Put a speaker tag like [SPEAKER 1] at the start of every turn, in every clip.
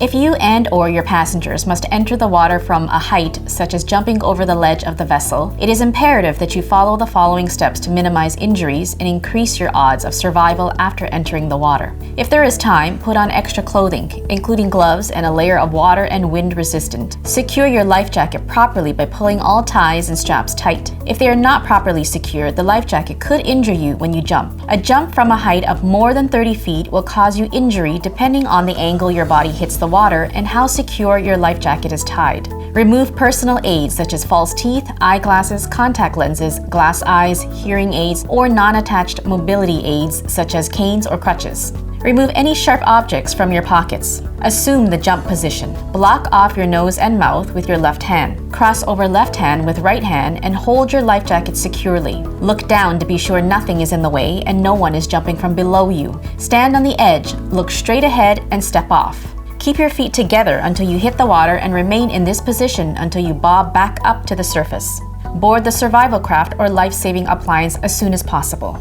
[SPEAKER 1] If you and/or your passengers must enter the water from a height, such as jumping over the ledge of the vessel, it is imperative that you follow the following steps to minimize injuries and increase your odds of survival after entering the water. If there is time, put on extra clothing, including gloves and a layer of water and wind resistant. Secure your life jacket properly by pulling all ties and straps tight. If they are not properly secured, the life jacket could injure you when you jump. A jump from a height of more than 30 feet will cause you injury depending on the angle your body hits the water and how secure your life jacket is tied. Remove personal aids such as false teeth, eyeglasses, contact lenses, glass eyes, hearing aids, or non-attached mobility aids such as canes or crutches. Remove any sharp objects from your pockets. Assume the jump position. Block off your nose and mouth with your left hand. Cross over left hand with right hand and hold your life jacket securely. Look down to be sure nothing is in the way and no one is jumping from below you. Stand on the edge, look straight ahead, and step off. Keep your feet together until you hit the water and remain in this position until you bob back up to the surface. Board the survival craft or life-saving appliance as soon as possible.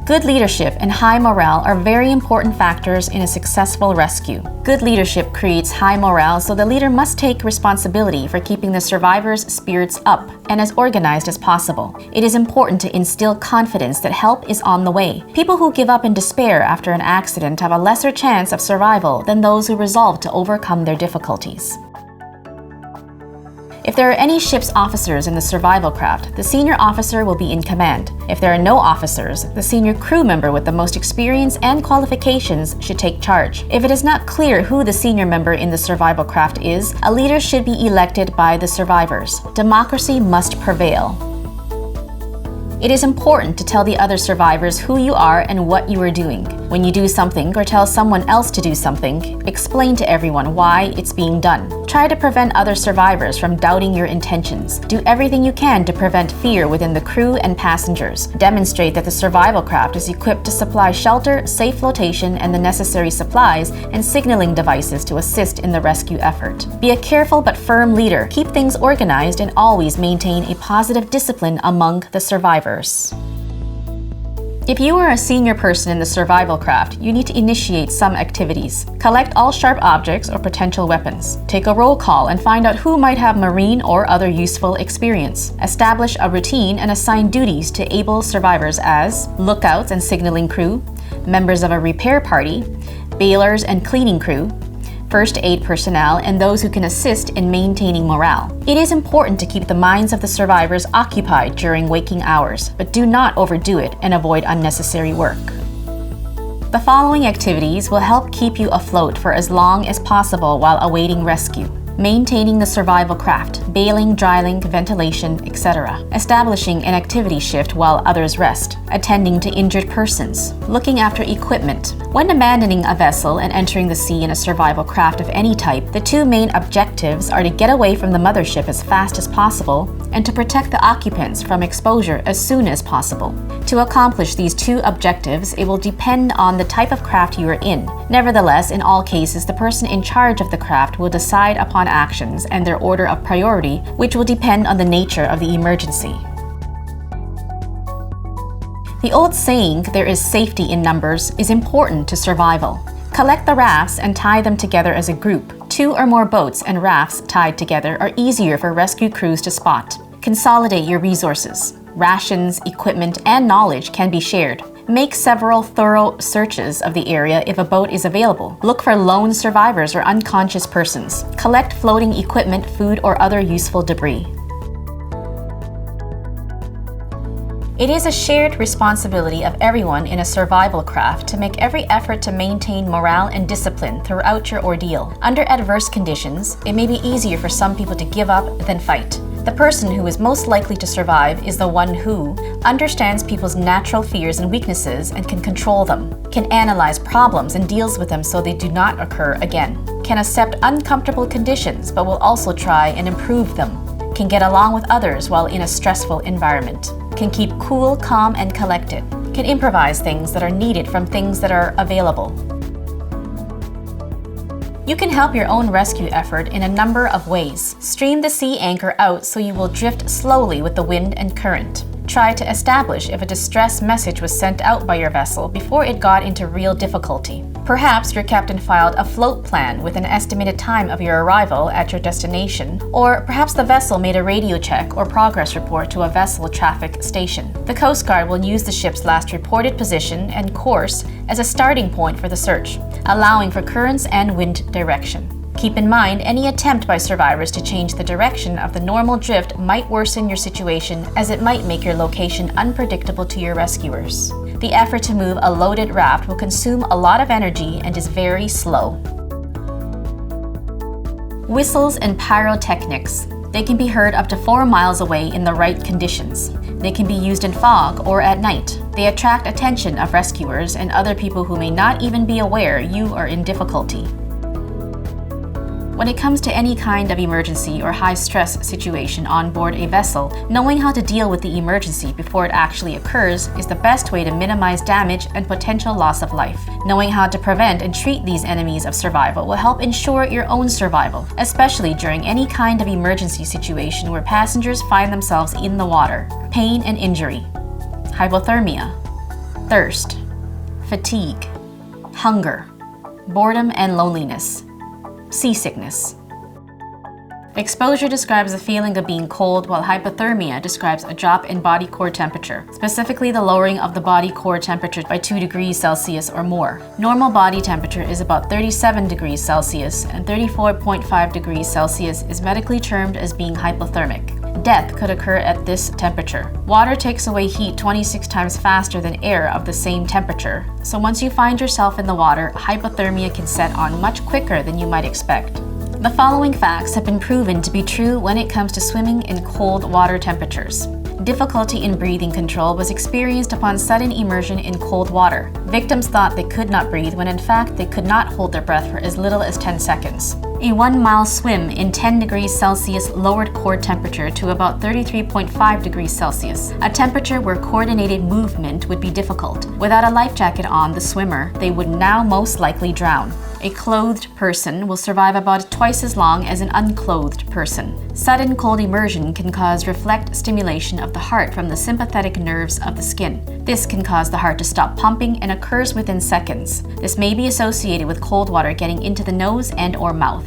[SPEAKER 1] Good leadership and high morale are very important factors in a successful rescue. Good leadership creates high morale, so the leader must take responsibility for keeping the survivors' spirits up and as organized as possible. It is important to instill confidence that help is on the way. People who give up in despair after an accident have a lesser chance of survival than those who resolve to overcome their difficulties. If there are any ship's officers in the survival craft, the senior officer will be in command. If there are no officers, the senior crew member with the most experience and qualifications should take charge. If it is not clear who the senior member in the survival craft is, a leader should be elected by the survivors. Democracy must prevail. It is important to tell the other survivors who you are and what you are doing. When you do something or tell someone else to do something, explain to everyone why it's being done. Try to prevent other survivors from doubting your intentions. Do everything you can to prevent fear within the crew and passengers. Demonstrate that the survival craft is equipped to supply shelter, safe flotation, and the necessary supplies and signaling devices to assist in the rescue effort. Be a careful but firm leader. Keep things organized and always maintain a positive discipline among the survivors. If you are a senior person in the survival craft, you need to initiate some activities. Collect all sharp objects or potential weapons. Take a roll call and find out who might have marine or other useful experience. Establish a routine and assign duties to able survivors as lookouts and signaling crew, members of a repair party, bailers and cleaning crew, first aid personnel, and those who can assist in maintaining morale. It is important to keep the minds of the survivors occupied during waking hours, but do not overdo it and avoid unnecessary work. The following activities will help keep you afloat for as long as possible while awaiting rescue. Maintaining the survival craft, bailing, dryling, ventilation, etc. Establishing an activity shift while others rest. Attending to injured persons. Looking after equipment. When abandoning a vessel and entering the sea in a survival craft of any type, the two main objectives are to get away from the mothership as fast as possible and to protect the occupants from exposure as soon as possible. To accomplish these two objectives, it will depend on the type of craft you are in. Nevertheless, in all cases, the person in charge of the craft will decide upon actions and their order of priority, which will depend on the nature of the emergency. The old saying, "there is safety in numbers," is important to survival. Collect the rafts and tie them together as a group. 2 or more boats and rafts tied together are easier for rescue crews to spot. Consolidate your resources. Rations, equipment, and knowledge can be shared. Make several thorough searches of the area if a boat is available. Look for lone survivors or unconscious persons. Collect floating equipment, food, or other useful debris. It is a shared responsibility of everyone in a survival craft to make every effort to maintain morale and discipline throughout your ordeal. Under adverse conditions, it may be easier for some people to give up than fight. The person who is most likely to survive is the one who understands people's natural fears and weaknesses and can control them, can analyze problems and deals with them so they do not occur again, can accept uncomfortable conditions but will also try and improve them, can get along with others while in a stressful environment, can keep cool, calm, and collected, can improvise things that are needed from things that are available. You can help your own rescue effort in a number of ways. Stream the sea anchor out so you will drift slowly with the wind and current. Try to establish if a distress message was sent out by your vessel before it got into real difficulty. Perhaps your captain filed a float plan with an estimated time of your arrival at your destination, or perhaps the vessel made a radio check or progress report to a vessel traffic station. The Coast Guard will use the ship's last reported position and course as a starting point for the search, allowing for currents and wind direction. Keep in mind, any attempt by survivors to change the direction of the normal drift might worsen your situation, as it might make your location unpredictable to your rescuers. The effort to move a loaded raft will consume a lot of energy and is very slow. Whistles and pyrotechnics. They can be heard up to 4 miles away in the right conditions. They can be used in fog or at night. They attract attention of rescuers and other people who may not even be aware you are in difficulty. When it comes to any kind of emergency or high-stress situation on board a vessel, knowing how to deal with the emergency before it actually occurs is the best way to minimize damage and potential loss of life. Knowing how to prevent and treat these enemies of survival will help ensure your own survival, especially during any kind of emergency situation where passengers find themselves in the water. Pain and injury, hypothermia, thirst, fatigue, hunger, boredom and loneliness, seasickness. Exposure describes the feeling of being cold, while hypothermia describes a drop in body core temperature, specifically the lowering of the body core temperature by 2 degrees Celsius or more. Normal body temperature is about 37 degrees Celsius, and 34.5 degrees Celsius is medically termed as being hypothermic. Death could occur at this temperature. Water takes away heat 26 times faster than air of the same temperature, so once you find yourself in the water, hypothermia can set on much quicker than you might expect. The following facts have been proven to be true when it comes to swimming in cold water temperatures. Difficulty in breathing control was experienced upon sudden immersion in cold water. Victims thought they could not breathe when in fact they could not hold their breath for as little as 10 seconds. A 1-mile swim in 10 degrees Celsius lowered core temperature to about 33.5 degrees Celsius, a temperature where coordinated movement would be difficult. Without a life jacket on the swimmer, they would now most likely drown. A clothed person will survive about twice as long as an unclothed person. Sudden cold immersion can cause reflex stimulation of the heart from the sympathetic nerves of the skin. This can cause the heart to stop pumping and occurs within seconds. This may be associated with cold water getting into the nose and or mouth.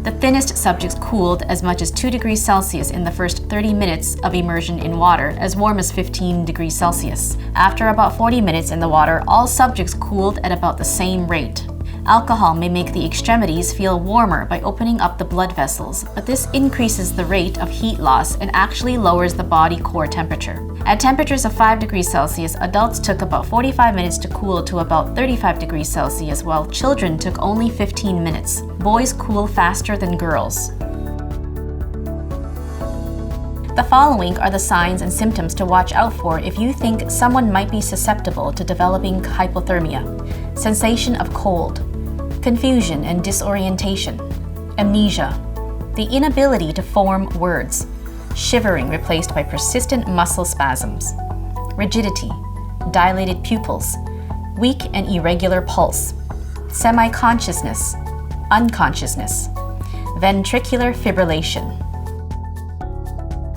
[SPEAKER 1] The thinnest subjects cooled as much as 2 degrees Celsius in the first 30 minutes of immersion in water, as warm as 15 degrees Celsius. After about 40 minutes in the water, all subjects cooled at about the same rate. Alcohol may make the extremities feel warmer by opening up the blood vessels, but this increases the rate of heat loss and actually lowers the body core temperature. At temperatures of 5 degrees Celsius, adults took about 45 minutes to cool to about 35 degrees Celsius, while children took only 15 minutes. Boys cool faster than girls. The following are the signs and symptoms to watch out for if you think someone might be susceptible to developing hypothermia. Sensation of cold, confusion and disorientation, amnesia, the inability to form words, shivering replaced by persistent muscle spasms, rigidity, dilated pupils, weak and irregular pulse, semi-consciousness, unconsciousness, ventricular fibrillation.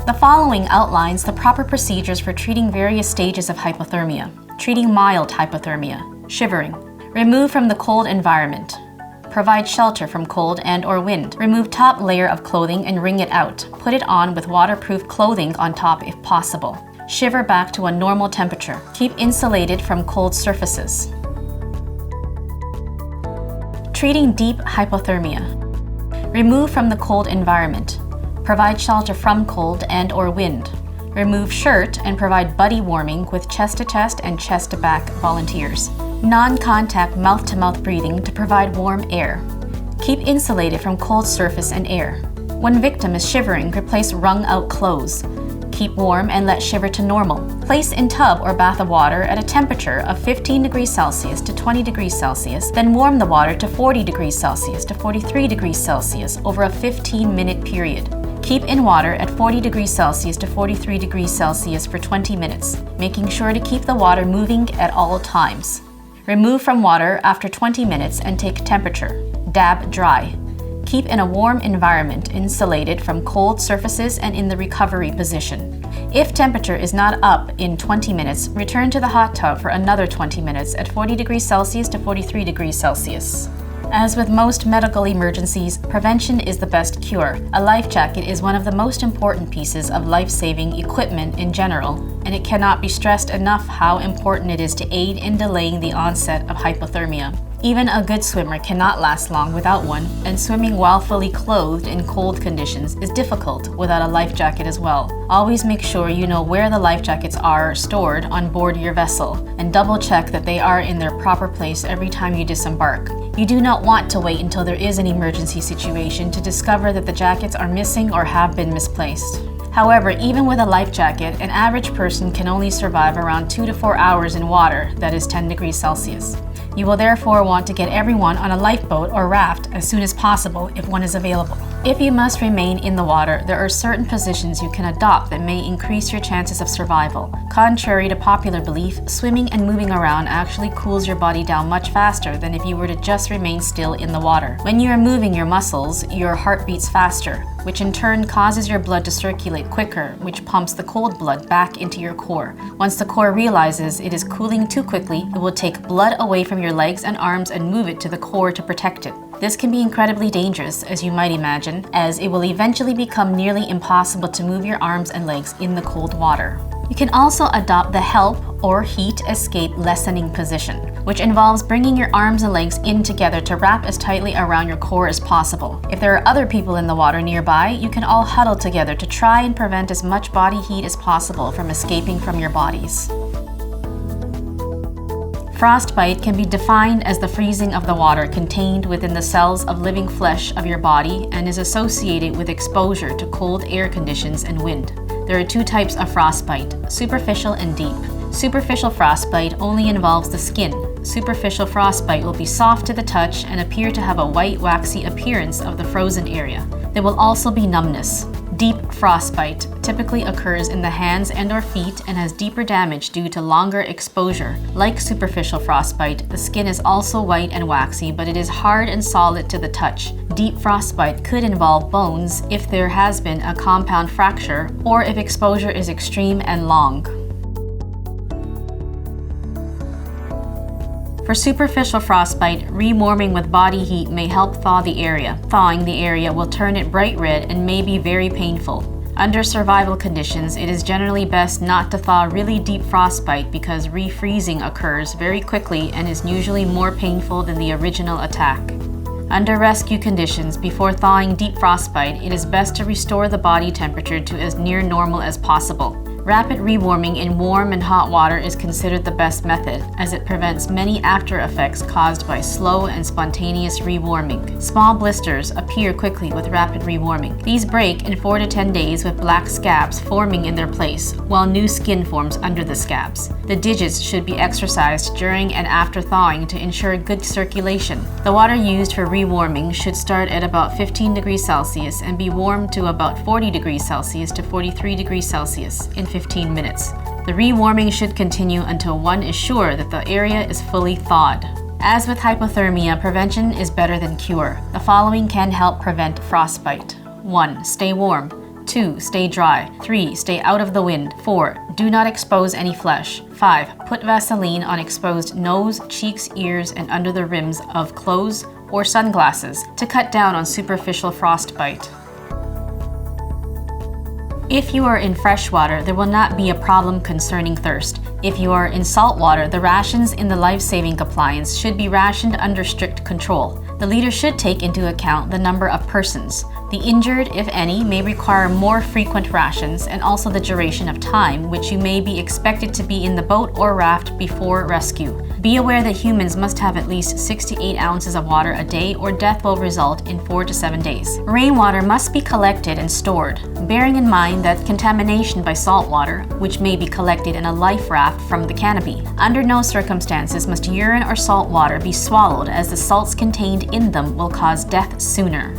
[SPEAKER 1] The following outlines the proper procedures for treating various stages of hypothermia. Treating mild hypothermia, shivering. Remove from the cold environment. Provide shelter from cold and or wind. Remove top layer of clothing and wring it out. Put it on with waterproof clothing on top if possible. Shiver back to a normal temperature. Keep insulated from cold surfaces. Treating deep hypothermia. Remove from the cold environment. Provide shelter from cold and or wind. Remove shirt and provide buddy warming with chest-to-chest and chest-to-back volunteers. Non-contact mouth-to-mouth breathing to provide warm air. Keep insulated from cold surface and air. When victim is shivering, replace wrung-out clothes. Keep warm and let shiver to normal. Place in tub or bath of water at a temperature of 15 degrees Celsius to 20 degrees Celsius, then warm the water to 40 degrees Celsius to 43 degrees Celsius over a 15-minute period. Keep in water at 40 degrees Celsius to 43 degrees Celsius for 20 minutes, making sure to keep the water moving at all times. Remove from water after 20 minutes and take temperature. Dab dry. Keep in a warm environment, insulated from cold surfaces and in the recovery position. If temperature is not up in 20 minutes, return to the hot tub for another 20 minutes at 40 degrees Celsius to 43 degrees Celsius. As with most medical emergencies, prevention is the best cure. A life jacket is one of the most important pieces of life-saving equipment in general, and it cannot be stressed enough how important it is to aid in delaying the onset of hypothermia. Even a good swimmer cannot last long without one, and swimming while fully clothed in cold conditions is difficult without a life jacket as well. Always make sure you know where the life jackets are stored on board your vessel, and double check that they are in their proper place every time you disembark. You do not want to wait until there is an emergency situation to discover that the jackets are missing or have been misplaced. However, even with a life jacket, an average person can only survive around 2 to 4 hours in water that is 10 degrees Celsius. You will therefore want to get everyone on a lifeboat or raft as soon as possible if one is available. If you must remain in the water, there are certain positions you can adopt that may increase your chances of survival. Contrary to popular belief, swimming and moving around actually cools your body down much faster than if you were to just remain still in the water. When you are moving your muscles, your heart beats faster, which in turn causes your blood to circulate quicker, which pumps the cold blood back into your core. Once the core realizes it is cooling too quickly, it will take blood away from your legs and arms and move it to the core to protect it. This can be incredibly dangerous, as you might imagine, as it will eventually become nearly impossible to move your arms and legs in the cold water. You can also adopt the help or heat escape lessening position, which involves bringing your arms and legs in together to wrap as tightly around your core as possible. If there are other people in the water nearby, you can all huddle together to try and prevent as much body heat as possible from escaping from your bodies. Frostbite can be defined as the freezing of the water contained within the cells of living flesh of your body and is associated with exposure to cold air conditions and wind. There are 2 types of frostbite, superficial and deep. Superficial frostbite only involves the skin. Superficial frostbite will be soft to the touch and appear to have a white, waxy appearance of the frozen area. There will also be numbness. Deep frostbite typically occurs in the hands and/or feet and has deeper damage due to longer exposure. Like superficial frostbite, the skin is also white and waxy, but it is hard and solid to the touch. Deep frostbite could involve bones if there has been a compound fracture or if exposure is extreme and long. For superficial frostbite, rewarming with body heat may help thaw the area. Thawing the area will turn it bright red and may be very painful. Under survival conditions, it is generally best not to thaw really deep frostbite because refreezing occurs very quickly and is usually more painful than the original attack. Under rescue conditions, before thawing deep frostbite, it is best to restore the body temperature to as near normal as possible. Rapid rewarming in warm and hot water is considered the best method, as it prevents many after effects caused by slow and spontaneous rewarming. Small blisters appear quickly with rapid rewarming. These break in 4 to 10 days with black scabs forming in their place, while new skin forms under the scabs. The digits should be exercised during and after thawing to ensure good circulation. The water used for rewarming should start at about 15 degrees Celsius and be warmed to about 40 degrees Celsius to 43 degrees Celsius in 15 minutes. The rewarming should continue until one is sure that the area is fully thawed. As with hypothermia, prevention is better than cure. The following can help prevent frostbite. 1. Stay warm. 2. Stay dry. 3. Stay out of the wind. 4. Do not expose any flesh. 5. Put Vaseline on exposed nose, cheeks, ears, and under the rims of clothes or sunglasses to cut down on superficial frostbite. If you are in fresh water, there will not be a problem concerning thirst. If you are in salt water, the rations in the life-saving appliance should be rationed under strict control. The leader should take into account the number of persons. The injured, if any, may require more frequent rations and also the duration of time which you may be expected to be in the boat or raft before rescue. Be aware that humans must have at least 6 to 8 ounces of water a day or death will result in 4 to 7 days. Rainwater must be collected and stored, bearing in mind that contamination by salt water, which may be collected in a life raft from the canopy. Under no circumstances must urine or salt water be swallowed, as the salts contained in them will cause death sooner.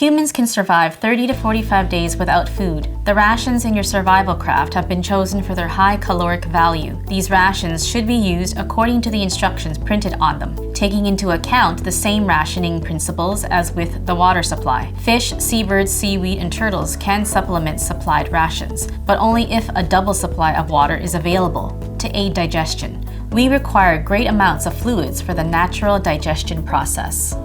[SPEAKER 1] Humans can survive 30 to 45 days without food. The rations in your survival craft have been chosen for their high caloric value. These rations should be used according to the instructions printed on them, taking into account the same rationing principles as with the water supply. Fish, seabirds, seaweed, and turtles can supplement supplied rations, but only if a double supply of water is available to aid digestion. We require great amounts of fluids for the natural digestion process.